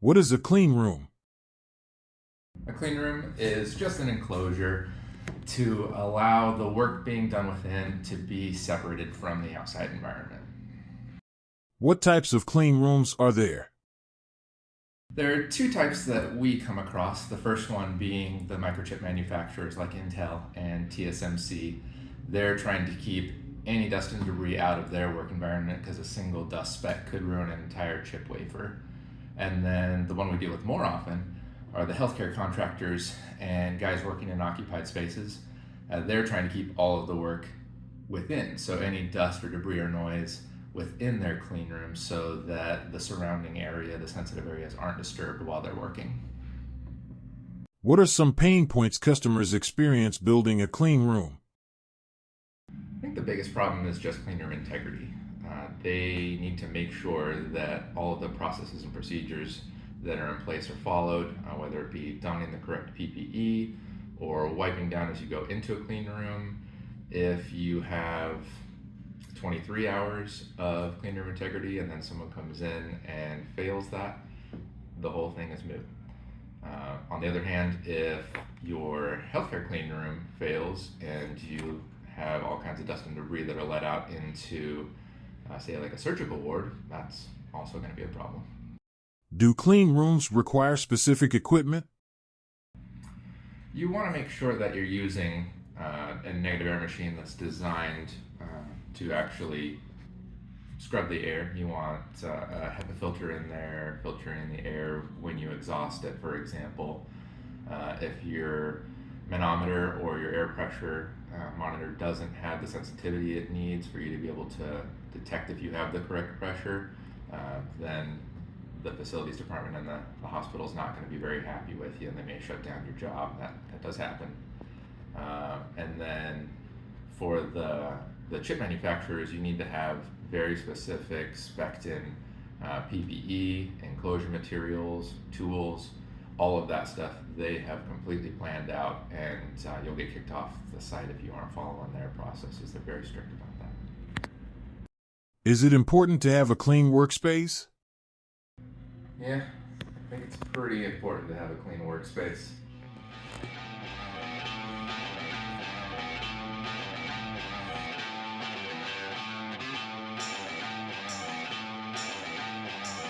What is a clean room? A clean room is just an enclosure to allow the work being done within to be separated from the outside environment. What types of clean rooms are there? There are two types that we come across. The first one being the microchip manufacturers like Intel and TSMC. They're trying to keep any dust and debris out of their work environment because a single dust speck could ruin an entire chip wafer. And then the one we deal with more often are the healthcare contractors and guys working in occupied spaces. They're trying to keep all of the work within, so any dust or debris or noise within their clean room so that the surrounding area, the sensitive areas, aren't disturbed while they're working. What are some pain points customers experience building a clean room? I think the biggest problem is just clean room integrity. They need to make sure that all of the processes and procedures that are in place are followed, whether it be donning the correct PPE or wiping down as you go into a clean room. If you have 23 hours of clean room integrity and then someone comes in and fails that, the whole thing is moot. On the other hand, if your healthcare clean room fails and you have all kinds of dust and debris that are let out into, say, like a surgical ward, that's also going to be a problem. Do clean rooms require specific equipment? You want to make sure that you're using a negative air machine that's designed to actually scrub the air. You want a HEPA filter in there, filtering the air when you exhaust it, for example. If your manometer or your air pressure monitor doesn't have the sensitivity it needs for you to be able to detect if you have the correct pressure, then the facilities department and the hospital is not going to be very happy with you, and they may shut down your job. That does happen. And then for the chip manufacturers, you need to have very specific spec'd in PPE, enclosure materials, tools, all of that stuff they have completely planned out, and you'll get kicked off the site if you aren't following their processes. They're very strict about that. Is it important to have a clean workspace? Yeah, I think it's pretty important to have a clean workspace.